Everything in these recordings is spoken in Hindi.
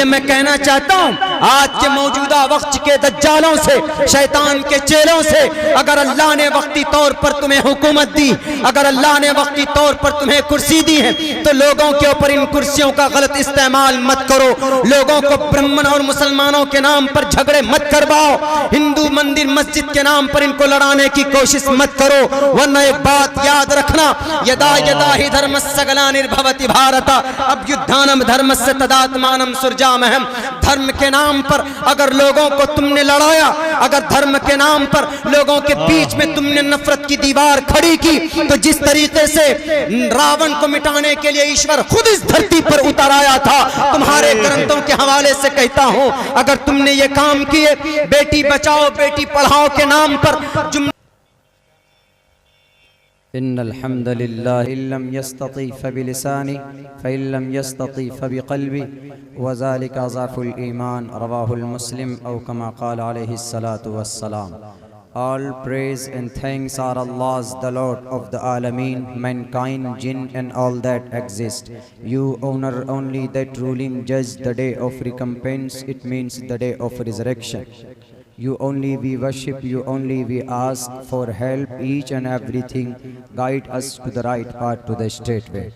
इसलिए मैं कहना चाहता हूँ, आज के मौजूदा वक्त के दज्जालों से, शैतान के चेलों से, अगर अल्लाह ने वक्ती तौर पर तुम्हें हुकूमत दी, अगर अल्लाह ने वक्ती तौर पर तुम्हें कुर्सी दी है, तो लोगों के ऊपर इन कुर्सियों का गलत इस्तेमाल मत करो। लोगों को ब्राह्मण और मुसलमानों के नाम पर झगड़े मत करवाओ, हिंदू मंदिर मस्जिद के नाम पर इनको लड़ाने की कोशिश मत करो। वरना एक बात याद रखना, यदा यदा ही धर्मस्य ग्लानिर्भवति भारत अभ्युत्थानम धर्मस्य तदात्मानं सृजाम्यहम्। धर्म के नाम पर अगर लोगों को तुमने लड़ाया, अगर धर्म के नाम पर लोगों के बीच में तुमने नफरत की दीवार खड़ी की, तो जिस तरीके से रावण को मिटाने के लिए ईश्वर खुद इस धरती पर उतर आया था, तुम्हारे ग्रंथों के हवाले से कहता हूं, अगर तुमने ये काम किए, बेटी बचाओ बेटी पढ़ाओ के नाम पर इन्नल हम्दुलिल्लाह इल्लम यस्तती फबिलिसानी फ़इल्लम यस्तती फबिक़ल्बी वज़ालिका ज़अफ़ुल ईमान रवाहुल मुस्लिम औ कमा क़ाल अलैहिस्सलातु वस्सलाम। All praise and thanks are Allah's, the Lord of the Alameen, mankind, jinn and all that exist. You honor only that ruling judge, the day of recompense, it means the day of resurrection. You only we worship, you only we ask for help, each and everything guide us to the right path, to the straight way.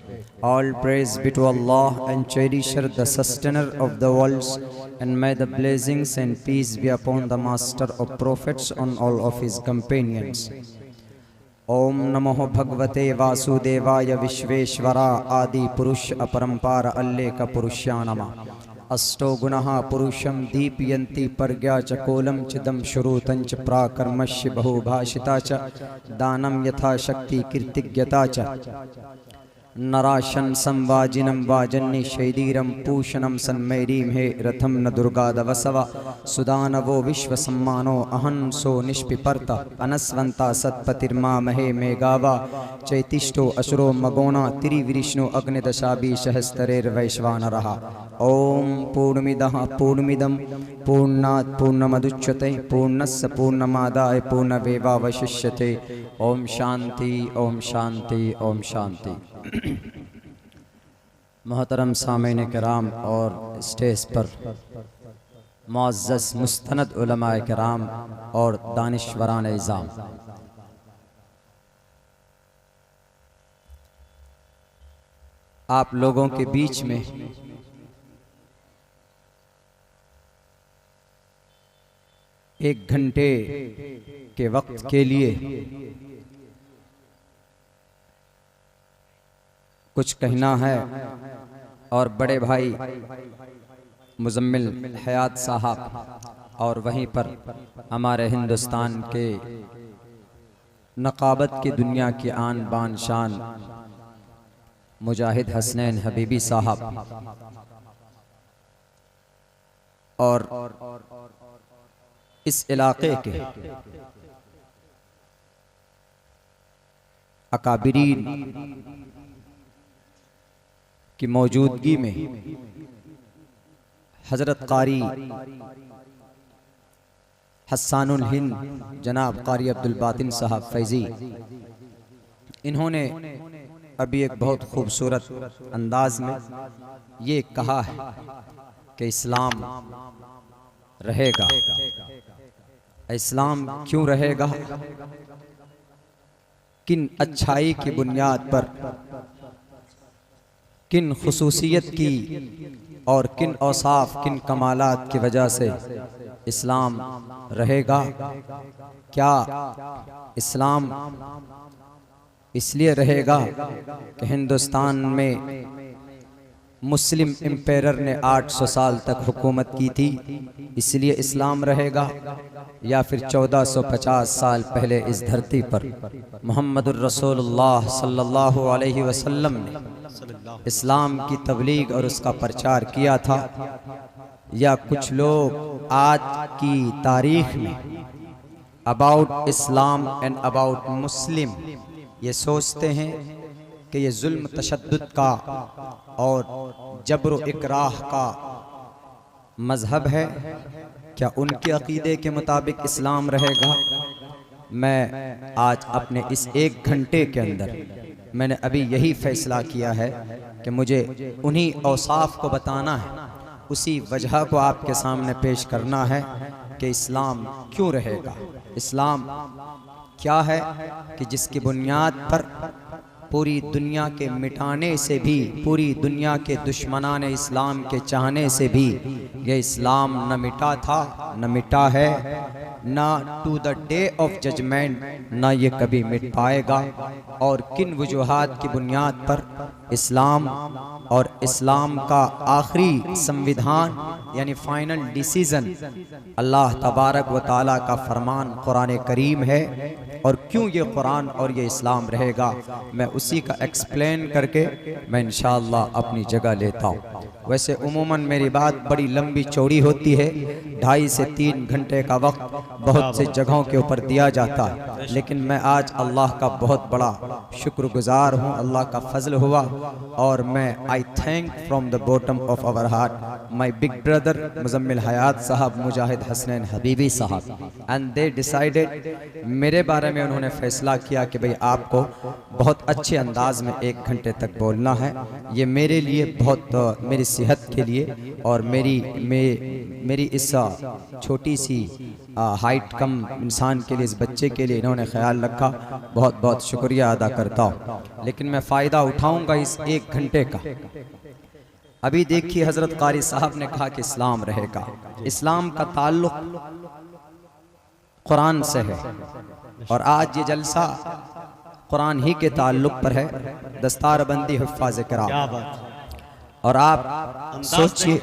All praise be to Allah and cherisher, the sustainer of the worlds, and may the blessings and peace be upon the master of prophets, on all of his companions. Om Namo Bhagavate Vasudevaya Vishveshwara Adi Purush Aparampara Alleka Purushyanama अष्टो गुणः पुरुषं दीपयन्ति प्रज्ञा च कोलं चिदं श्रुतं च प्राकर्मस्य बहुभाषिता च दानं यथा शक्ति कीर्तिज्ञता च नराशन संवाजिनं वाजन्नि शैदीरं पूषणं सन्मैरीं हे रथं न दुर्गादवसव सुदानवो विश्वसम्मानो अहंसो निष्पिपर्त अनस्वन्ता सत्पतिर्मा महे मेघावा चैतिष्ठो असुरो मगोणा तिरिविष्णु अग्निदशाभि सहस्रेर्वैश्वानरः। ओम पूर्णमिदः पूर्णमिदं पूर्णात् पूर्णमुदच्यते पूर्णस्य पूर्णमादाय पूर्णमेवावशिष्यते। ओम शांति ओम शांति ओम शांति। मोहतरम सामीन किराम और स्टेज पर मुअज़्ज़ज़ मुस्तनद उलमाए किराम और दानिश्वरान इज़ाम, आप लोगों के बीच में एक घंटे के वक्त के लिए कुछ कहना है, और बड़े भाई मुज़म्मिल हयात साहब और वहीं पर हमारे हिंदुस्तान के नक़ाबत की दुनिया की आन बान शान मुजाहिद हसनैन हबीबी साहब और इस इलाके के अकाबिरीन की मौजूदगी में हज़रत कारी हस्सानुल हिंद जनाब कारी अब्दुल बातिन साहब फैज़ी, इन्होंने अभी एक बहुत खूबसूरत अंदाज में ये कहा है कि इस्लाम रहेगा। इस्लाम क्यों रहेगा? किन अच्छाई की बुनियाद पर, किन खुसूसियत की और किन औसाफ, किन कमालात की वजह से इस्लाम रहेगा? क्या इस्लाम इसलिए रहेगा कि हिंदुस्तान में मुस्लिम एम्पायर ने 800 साल तक हुकूमत की थी, इसलिए इस्लाम रहेगा? या फिर 1450 साल पहले इस धरती पर मोहम्मदुर रसूलुल्लाह सल्लल्लाहु अलैहि वसल्लम ने इस्लाम की तबलीग और उसका प्रचार किया था? या कुछ लोग आज की तारीख में अबाउट इस्लाम एंड अबाउट मुस्लिम ये सोचते हैं कि ये जुल्म तशद्दुद का और जब्र इकराह का मजहब है? क्या उनके अकीदे के मुताबिक इस्लाम रहेगा? मैं आज अपने इस एक घंटे के अंदर मैंने अभी यही फैसला किया है कि मुझे उन्हीं औसाफ को बताना है, उसी वजह को आपके सामने पेश करना है कि इस्लाम क्यों रहेगा। इस्लाम क्या है कि जिसकी बुनियाद पर पूरी दुनिया के मिटाने से भी, पूरी दुनिया के दुश्मनान इस्लाम के चाहने से भी ये इस्लाम न मिटा था, न मिटा है, ना to the day of judgement ना ये कभी मिट पाएगा। और किन वजूहात की बुनियाद पर इस्लाम और इस्लाम का आखिरी संविधान यानी फाइनल डिसीजन अल्लाह तबारक व ताला का फरमान कुरान करीम है, और क्यों ये कुरान और ये इस्लाम रहेगा, मैं उसी का एक्सप्लेन करके मैं इंशाअल्लाह अपनी जगह लेता हूँ। वैसे उमूमन मेरी बात बड़ी लंबी चौड़ी होती है, 2.5 से 3 घंटे का वक्त बहुत से जगहों के ऊपर दिया जाता है, लेकिन मैं आज अल्लाह का बहुत बड़ा शुक्रगुजार हूँ, अल्लाह का फजल हुआ। और मैं I thank from the bottom of our heart my big brother Muzammil Hayat Sahab, Mujahid Hasnain Habibi साहब, एंड दे डिसाइडेड, मेरे बारे में उन्होंने फैसला किया कि भाई आपको बहुत अच्छे अंदाज में 1 घंटे तक बोलना है। ये मेरे लिए बहुत, मेरी सेहत के लिए और मेरी इस छोटी सी हाइट कम इंसान के लिए, इस बच्चे के लिए इन्होंने ख्याल रखा, बहुत बहुत शुक्रिया अदा करता हूँ। लेकिन मैं फ़ायदा उठाऊँगा इस 1 घंटे का। अभी देखिए हज़रत कारी साहब ने कहा कि इस्लाम रहेगा। इस्लाम का ताल्लुक़ कुरान से है, और आज ये जलसा कुरान ही के ताल्लुक़ पर है, दस्तारबंदी हुफ़्फ़ाज़ किराम। और आप सोचिए,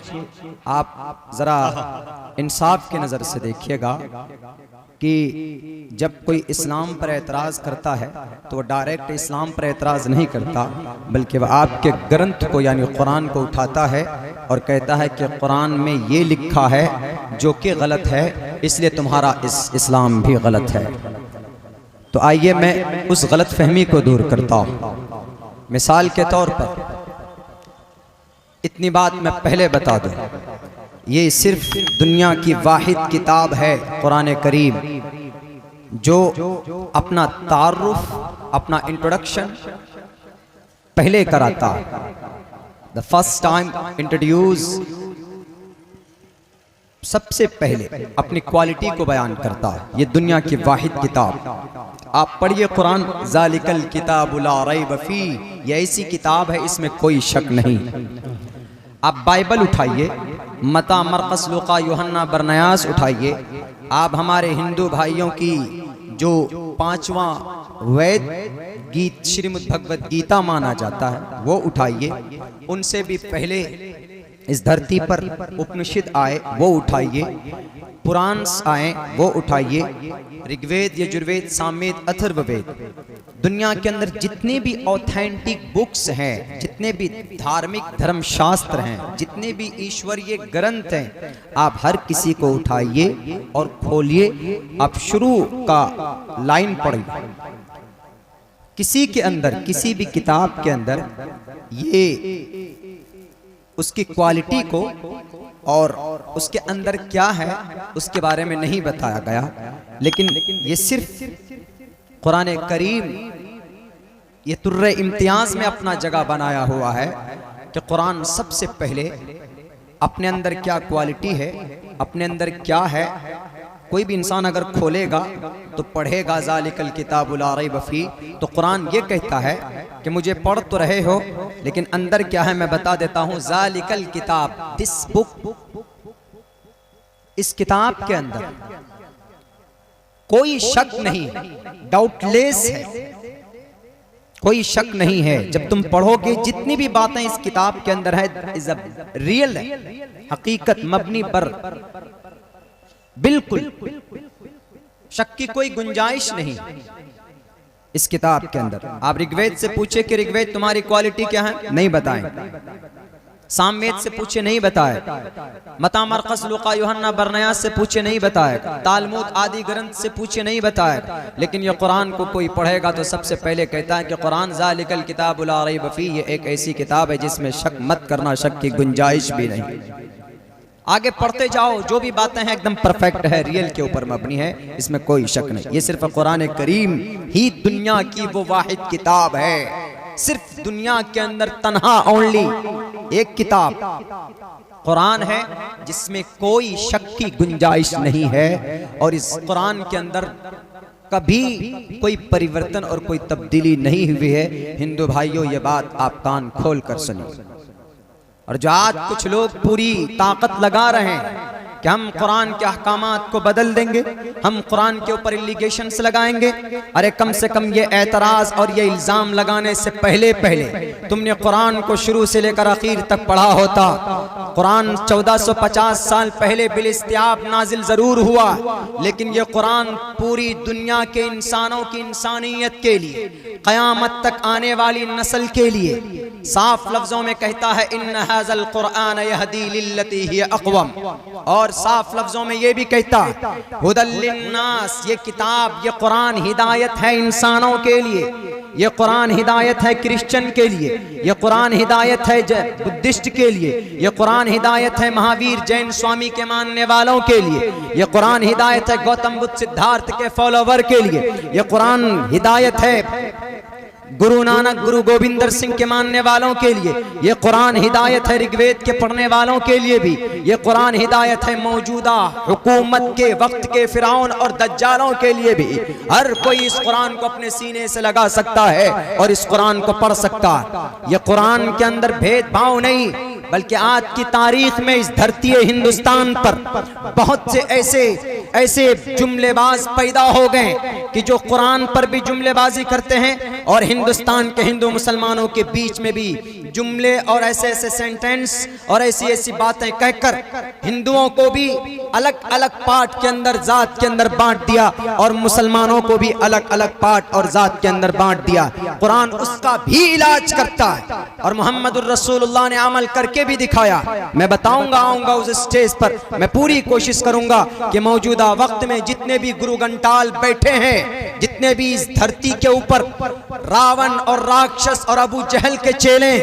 आप ज़रा इंसाफ की नज़र से देखिएगा कि जब कोई इस्लाम पर एतराज़ करता है तो वह डायरेक्ट इस्लाम पर एतराज़ नहीं करता, बल्कि वह आपके ग्रंथ को यानी कुरान को उठाता है और कहता है कि कुरान में ये लिखा है जो कि गलत है, इसलिए तुम्हारा इस्लाम भी गलत है। तो आइए मैं उस गलत फहमी को दूर करता हूँ। मिसाल के तौर पर इतनी बात मैं पहले बता दूं, ये सिर्फ दुनिया की वाहिद किताब है कुरान करीम जो अपना तारुफ, अपना इंट्रोडक्शन पहले कराता है। द फर्स्ट टाइम इंट्रोड्यूस, सबसे पहले अपनी क्वालिटी को बयान करता है। ये दुनिया की वाहिद किताब, आप पढ़िए कुरान, ज़ालिकल किताबु ला रैब फी, ये ऐसी किताब है इसमें कोई शक नहीं। आप बाइबल उठाइए, मता, मरकस, लूका, यूहन्ना, बरनयास उठाइए, आप हमारे हिंदू भाइयों की जो 5वां वेद गीत श्रीमद् भगवत गीता माना जाता है वो उठाइए, उनसे भी पहले इस धरती पर उपनिषद आए वो उठाइए, पुराण आए वो उठाइए, ऋग्वेद, यजुर्वेद, सामवेद, अथर्ववेद, दुनिया के अंदर जितने भी ऑथेंटिक बुक्स हैं, जितने भी धार्मिक धर्मशास्त्र हैं, जितने भी ईश्वरीय ग्रंथ हैं, आप हर किसी को उठाइए और खोलिए, आप शुरू का लाइन पढ़िए। किसी के अंदर, किसी भी किताब के अंदर ये उसकी क्वालिटी को और उसके अंदर क्या है उसके बारे में नहीं बताया गया, लेकिन ये सिर्फ कुरान करीम ये तुर्रे इम्तियाज में अपना जगह बनाया हुआ है कि कुरान सबसे पहले अपने अंदर क्या क्वालिटी है, अपने अंदर क्या है। कोई भी इंसान अगर खोलेगा तो पढ़ेगा ज़ालिकल किताबु ला रैब फी, तो कुरान ये कहता है कि मुझे पढ़ तो रहे हो लेकिन अंदर क्या है मैं बता देता हूँ। ज़ालिकल किताब, दिस बुक, इस किताब के अंदर कोई शक नहीं, डाउटलेस है, कोई शक नहीं है। जब तुम पढ़ोगे जितनी भी बातें इस किताब के अंदर है इज रियल है, हकीकत मबनी पर, बिल्कुल शक की कोई गुंजाइश नहीं इस किताब के अंदर। आप ऋग्वेद से पूछे कि ऋग्वेद तुम्हारी क्वालिटी क्या है, नहीं बताएं। सामवेद से पूछे, नहीं बताएगा। मता, मरकस, लूका, यूहन्ना, बरनयास से पूछे, नहीं बताएगा। तालमुद आदि ग्रंथ से पूछे, नहीं बताएगा। लेकिन ये कुरान को कोई पढ़ेगा तो सबसे पहले कहता है कि कुरान ज़ालिकल किताबु ला रैब फी, ये एक ऐसी किताब है जिसमें शक मत करना, शक की गुंजाइश भी नहीं। आगे पढ़ते जाओ, जो भी बातें हैं एकदम परफेक्ट है, रियल के ऊपर मबनी है, इसमें कोई शक नहीं। ये सिर्फ कुरान करीम ही दुनिया की वो वाहिद किताब है, सिर्फ दुनिया के अंदर तन्हा ओनली एक किताब कुरान है जिसमें कोई शक की गुंजाइश नहीं है, और इस कुरान के अंदर कभी कोई परिवर्तन और कोई तब्दीली नहीं हुई है। हिंदू भाइयों, ये बात आप कान खोल कर सुनिए। और जो आज कुछ लोग पूरी ताकत लगा रहे हैं कि हम कुरान के अहकामात को बदल देंगे, हम कुरान के ऊपर एलिगेशंस लगाएंगे, अरे कम से कम ये एतराज और ये इल्ज़ाम लगाने से पहले तुमने कुरान को शुरू से लेकर आखिर तक पढ़ा होता। कुरान 1450 साल पहले बिलिस्तियाब नाजिल ज़रूर हुआ, लेकिन ये कुरान पूरी दुनिया के इंसानों की इंसानियत के लिए, क़यामत तक आने वाली नस्ल के लिए साफ लफ्ज़ों में कहता है, इन्न हाज़ल कुरान यहदी लिल्लती हिय अक़वम। और साफ लफ्जों में ये भी कहता, हुदल लिन्नास, ये किताब, ये कुरान हिदायत है इंसानों के लिए, ये कुरान हिदायत है क्रिश्चियन के लिए, ये कुरान हिदायत है बुद्धिस्ट के लिए, ये कुरान हिदायत है महावीर जैन स्वामी के मानने वालों के लिए, ये कुरान हिदायत है गौतम बुद्ध सिद्धार्थ के फॉलोवर के लिए, ये कुरान हिदायत है गुरु नानक गुरु गोविंदर सिंह के मानने वालों के लिए, ये कुरान हिदायत है ऋग्वेद के पढ़ने वालों के लिए भी, ये कुरान हिदायत है मौजूदा हुकूमत के वक्त के फिरौन और दज्जालों के लिए भी। हर कोई इस कुरान को अपने सीने से लगा सकता है और इस कुरान को पढ़ सकता है। ये कुरान के अंदर भेदभाव नहीं, बल्कि आज की तारीख में इस धरती हिंदुस्तान पर बहुत से ऐसे जुमलेबाज पैदा हो गए कि जो कुरान पर भी जुमलेबाजी करते हैं और हिंदुस्तान के हिंदू मुसलमानों के बीच में भी जुमले और ऐसे सेंटेंस और ऐसी बातें कहकर हिंदुओं को भी अलग अलग पार्ट के अंदर जात के अंदर बांट दिया और मुसलमानों को भी अलग अलग पार्ट और जात के अंदर बांट दिया। कुरान उसका भी इलाज करता है और मोहम्मदुर रसूलुल्लाह ने अमल करके भी दिखाया। मैं बताऊंगा, आऊंगा उस स्टेज पर, मैं पूरी कोशिश करूंगा कि मौजूदा वक्त में जितने भी गुरु घंटाल बैठे हैं, जितने भी इस धरती के ऊपर रावण और राक्षस और अबू जहल के चेले,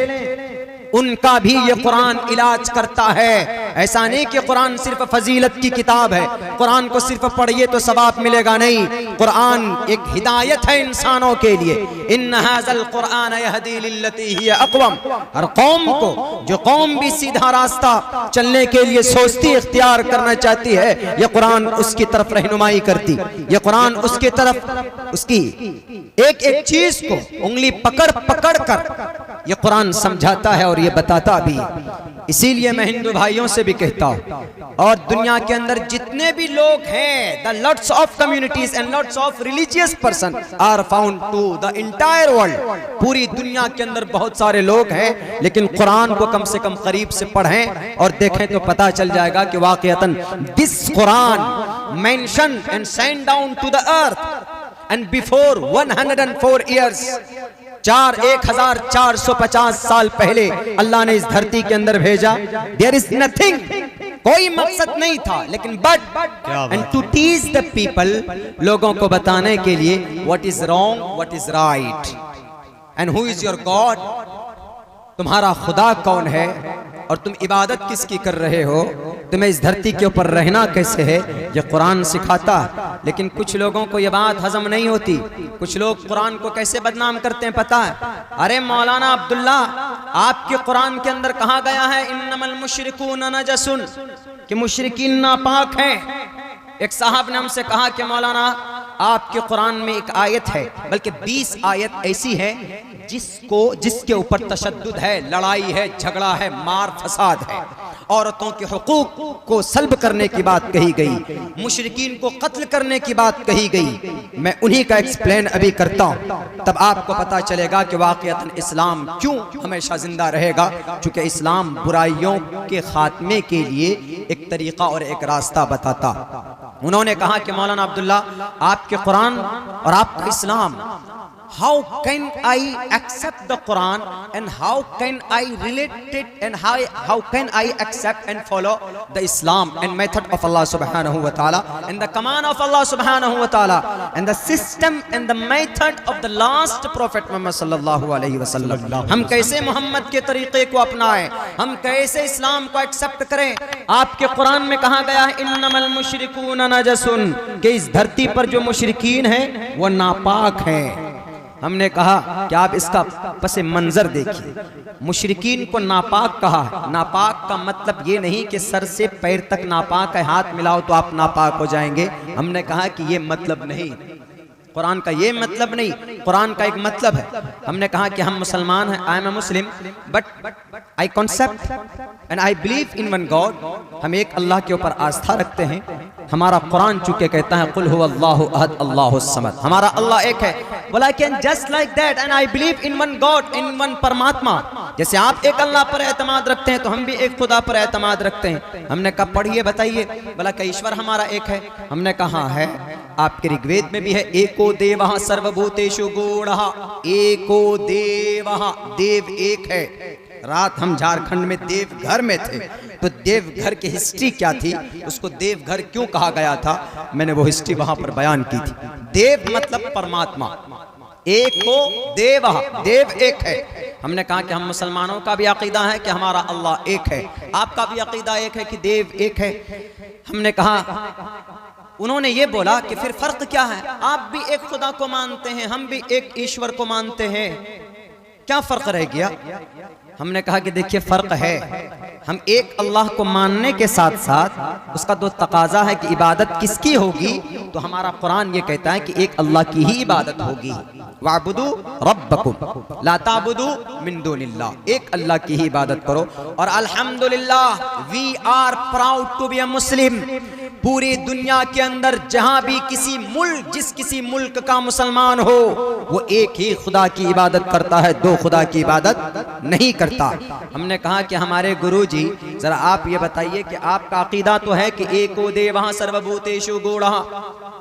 उनका भी ये कुरान इलाज करता है। ऐसा नहीं कि कुरान सिर्फ फजीलत की किताब है, कुरान को सिर्फ पढ़िए तो सवाब मिलेगा, नहीं। कुरान एक हिदायत है इंसानों के लिए। इन्न हाज़ल कुरान यहदी लिल्लती हिय अक़वम। हर कौम को, जो कौम भी सीधा रास्ता चलने के लिए सोचती, इख्तियार करना चाहती है, ये कुरान उसकी तरफ रहनुमाई करती। ये कुरान उसकी तरफ, उसकी एक एक चीज को उंगली पकड़ पकड़ कर ये कुरान समझाता है और ये बताता भी। इसीलिए मैं हिंदू भाइयों से भी कहता हूँ, और दुनिया के अंदर जितने भी लोग हैं, the lots of communities and lots of religious person are found to the entire world. पूरी दुनिया के अंदर बहुत सारे लोग हैं, लेकिन कुरान को कम से कम करीब से पढ़ें और देखें तो पता चल जाएगा कि वाकईतन this Quran mention and send down to the earth and before 104 years, 1450 साल पहले अल्लाह ने इस धरती के अंदर भेजा। देयर इज नथिंग, कोई मकसद नहीं था, लेकिन but and to teach the people, लोगों को बताने के लिए what is wrong, what is right and who is your god, तुम्हारा खुदा कौन है और तुम इबादत किसकी कर रहे हो, तुम्हें इस धरती के ऊपर रहना कैसे है, ये कुरान सिखाता। लेकिन कुछ लोगों को ये बात हजम नहीं होती। कुछ लोग कुरान को कैसे बदनाम करते हैं पता है? अरे मौलाना अब्दुल्ला, आपके कुरान के अंदर कहा गया है इन्नमल मुशरिकून नजसुन, कि मुशरिकीन नापाक हैं। एक साहब ने हमसे कहा कि मौलाना आपके कुरान में एक आयत है, बल्कि 20 आयत ऐसी है जिसके ऊपर तशद्दुद है, लड़ाई है, झगड़ा है, मार फसाद है, औरतों के हुकूक को सल्ब करने की बात कही गई, मुशरिकीन को कत्ल करने की बात कही गई। मैं उन्हीं का एक्सप्लेन अभी करता हूं, तब आपको पता चलेगा कि वाकईतन इस्लाम क्यों हमेशा जिंदा रहेगा। क्योंकि इस्लाम बुराइयों के खात्मे के लिए एक तरीका और एक रास्ता बताता। उन्होंने कहा कि मौलाना अब्दुल्ला, आपके कुरान और आपका इस्लाम, how can I accept the Quran and how can I relate it and how can I accept and follow the Islam and method of Allah subhanahu wa ta'ala and the command of Allah subhanahu wa ta'ala and the system and the method of the last prophet Muhammad sallallahu alaihi wasallam। हम कैसे मोहम्मद के तरीके को अपनाएं, हम कैसे इस्लाम को एक्सेप्ट करें? आपके कुरान में कहा गया है इन्नमल मुशरिकून नजसुन, कि इस धरती पर जो मुशरिकीन हैं वो नापाक हैं। हमने कहा कि आप इसका पस मंजर देखिए, मुशरिकीन को नापाक कहा है। नापाक का मतलब ये नहीं कि सर से पैर तक नापाक है, हाथ मिलाओ तो आप नापाक हो जाएंगे। हमने कहा कि ये मतलब नहीं, कुरान का ये मतलब नहीं, कुरान का एक मतलब है। हमने कहा कि हम मुसलमान हैं, I am a Muslim, but I concept and I believe in one god. हम एक अल्लाह के ऊपर आस्था रखते हैं। हमारा कुरान चूंकि कहता है कुल हुवल्लाहु अहद अल्लाहुस समद, हमारा अल्लाह एक है। बोला कि just like that and I believe in one God, in one परमात्मा। जैसे आप एक अल्लाह पर एतमाद रखते हैं तो हम भी एक खुदा पर एतमाद रखते हैं। हमने कहा पढ़िए बताइए, बोला कि ईश्वर हमारा एक है। हमने कहा है, आपके ऋग्वेद में भी है, एको देवः सर्वभूतेषु गूढ़ः, एको देवः, देव एक है। रात हम झारखंड में देवघर में थे, तो देवघर की हिस्ट्री क्या थी, उसको देवघर क्यों कहा गया था, मैंने वो हिस्ट्री वहां पर बयान की थी। देव मतलब परमात्मा, एको देवः, देव एक है। हमने कहा कि हम मुसलमानों का भी अकीदा है कि हमारा अल्लाह एक है, आपका भी अकीदा एक है कि देव एक है। हमने कहा, उन्होंने ये बोला कि फिर फर्क क्या है, आप भी एक खुदा को मानते हैं, हम भी एक ईश्वर को मानते हैं, क्या फर्क रह गया। हमने कहा कि देखिए फर्क है, हम एक अल्लाह को मानने के साथ साथ उसका दो तकाजा है कि इबादत किसकी होगी, तो हमारा कुरान ये कहता है कि एक अल्लाह की ही इबादत होगी। वाबुदू रब्बकुम ला ताबुदू मिन दुनिल्लाह, एक अल्लाह की ही इबादत करो। और अल्हम्दुलिल्लाह we are proud to be a Muslim. पूरी दुनिया के अंदर जहां भी किसी मुल्क, जिस किसी मुल्क का मुसलमान हो, वो एक ही खुदा की इबादत करता है, दो खुदा की इबादत नहीं करता। हमने कहा कि हमारे गुरुजी जरा आप ये बताइए कि आपका अकीदा तो है कि एको देवः सर्वभूतेषु गूढ़ः,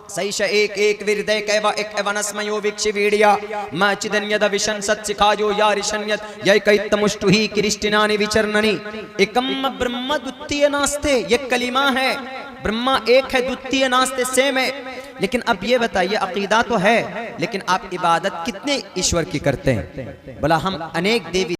सैष एक एक विरदय कैवा एक वनस्मयो विक्षवीडिया माचिदन यद विशन सत्सिखायो या ऋषन्यत य कैतमुष्टुहि किरिष्टिनानि विचरणनि एकम ब्रह्म द्वितीय नास्ते। ये कलिमा है, ब्रह्मा एक है, द्वितीय नास्ते सेम है। लेकिन अब ये बताइए, अकीदा तो है लेकिन आप इबादत कितने ईश्वर की करते हैं। बोला हम अनेक देवी